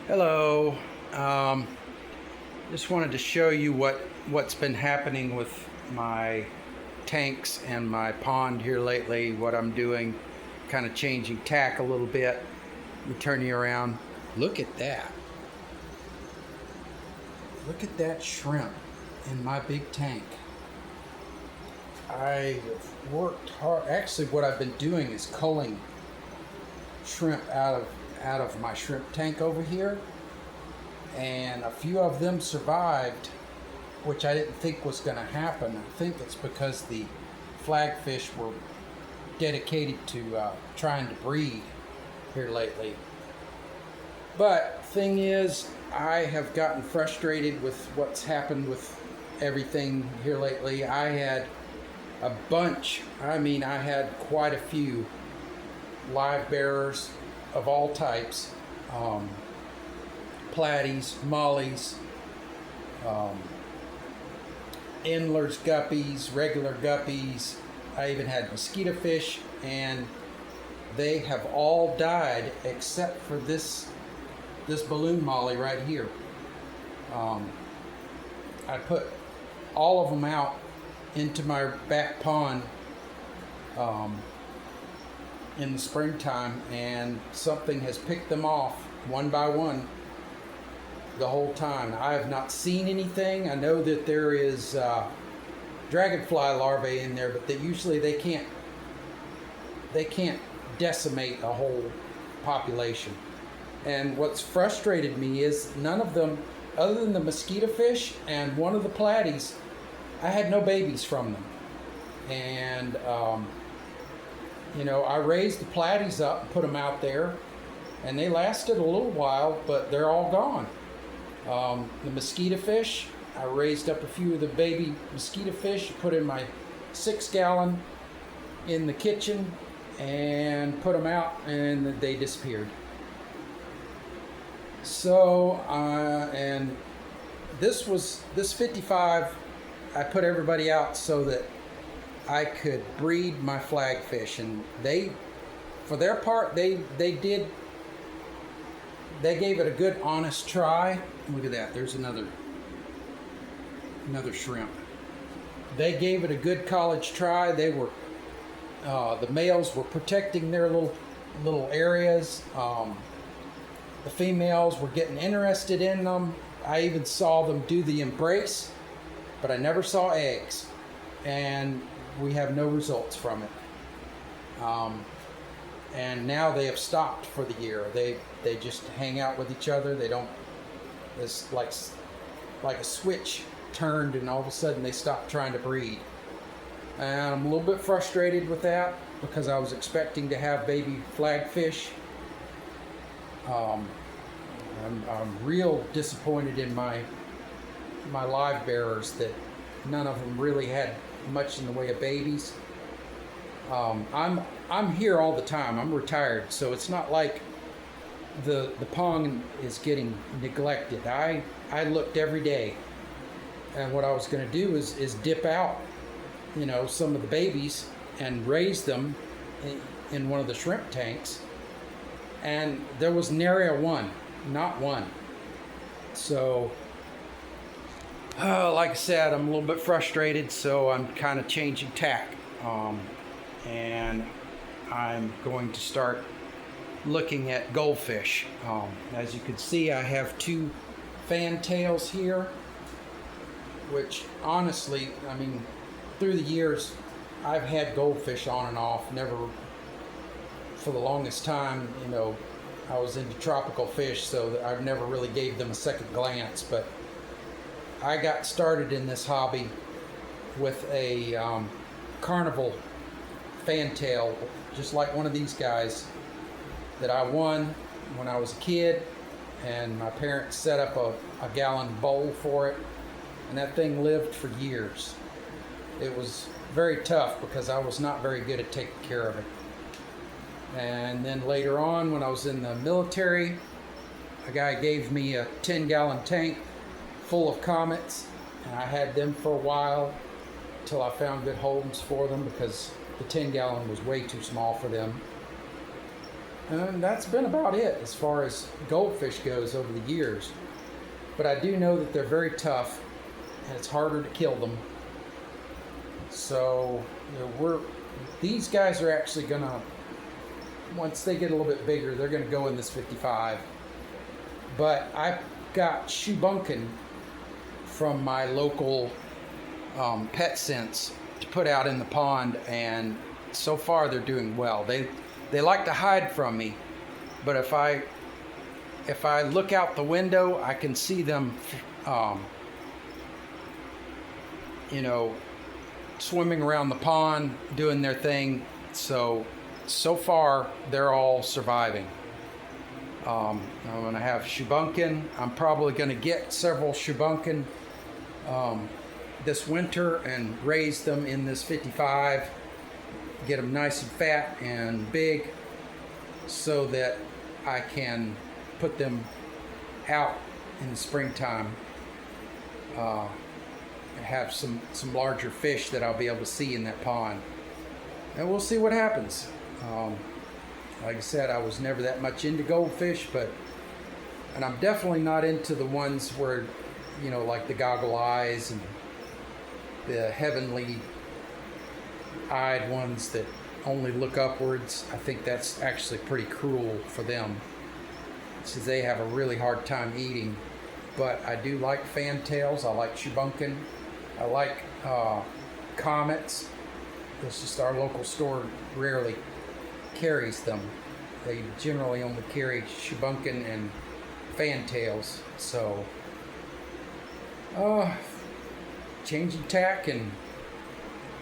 Hello. Um, just wanted to show you what's been happening with my tanks and my pond here lately. What I'm doing, kind of changing tack a little bit. Let me turn you around. Look at that. Look at that shrimp in my big tank. I have worked hard. Actually, what I've been doing is culling shrimp out of my shrimp tank over here, and a few of them survived, which I didn't think was going to happen. I think it's because the flagfish were dedicated to trying to breed here lately. But thing is, I have gotten frustrated with what's happened with everything here lately. I had a bunch, I had quite a few live bearers of all types, platies, mollies, endlers, guppies, regular guppies. I even had mosquito fish, and they have all died except for this balloon molly right here. I put all of them out into my back pond in the springtime, and something has picked them off one by one the whole time. I have not seen anything. I know that there is dragonfly larvae in there, but that usually they can't decimate a whole population. And what's frustrated me is none of them, other than the mosquito fish and one of the platies, I had no babies from them. And I raised the platies up and put them out there, and they lasted a little while, but they're all gone. The mosquito fish, I raised up a few of the baby mosquito fish, put in my 6-gallon in the kitchen, and put them out, and they disappeared. So, and this 55, I put everybody out so that I could breed my flagfish, and they, for their part, they gave it a good honest try. Look at that, there's another shrimp. They gave it a good college try. They were the males were protecting their little areas. The females were getting interested in them. I even saw them do the embrace, but I never saw eggs, and we have no results from it. And now they have stopped for the year. They just hang out with each other. They don't. It's like a switch turned, and all of a sudden they stopped trying to breed. And I'm a little bit frustrated with that because I was expecting to have baby flagfish. I'm real disappointed in my live bearers that none of them really had much in the way of babies. I'm here all the time. I'm retired, so it's not like the pond is getting neglected. I looked every day, and what I was going to do is dip out, some of the babies and raise them in one of the shrimp tanks, and there was nary a one, not one. So, like I said, I'm a little bit frustrated, so I'm kind of changing tack. And I'm going to start looking at goldfish. As you can see, I have 2 fantails here, which honestly, through the years, I've had goldfish on and off. Never, for the longest time, I was into tropical fish, so I never really gave them a second glance. But I got started in this hobby with a carnival fantail, just like one of these guys that I won when I was a kid, and my parents set up a gallon bowl for it, and that thing lived for years. It was very tough because I was not very good at taking care of it. And then later on, when I was in the military, a guy gave me a 10-gallon tank full of comets, and I had them for a while until I found good homes for them because the 10-gallon was way too small for them. And that's been about it as far as goldfish goes over the years. But I do know that they're very tough and it's harder to kill them. So, these guys are actually gonna, once they get a little bit bigger, they're gonna go in this 55. But I've got shubunkin from my local Pet Sense to put out in the pond, and so far they're doing well. They like to hide from me, but if I look out the window, I can see them, swimming around the pond, doing their thing. So far, they're all surviving. I'm going to have shubunkin. I'm probably going to get several shubunkin this winter and raise them in this 55. Get them nice and fat and big so that I can put them out in the springtime. Have some larger fish that I'll be able to see in that pond, and we'll see what happens. Like I said, I was never that much into goldfish, and I'm definitely not into the ones where, like the goggle eyes and the heavenly eyed ones that only look upwards. I think that's actually pretty cruel for them, since they have a really hard time eating. But I do like fantails. I like shubunkin. I like comets. It's just our local store rarely carries them. They generally only carry shubunkin and fantails. So, changing tack and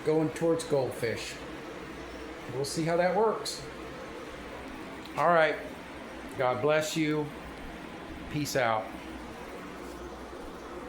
going towards goldfish. We'll see how that works. All right. God bless you. Peace out.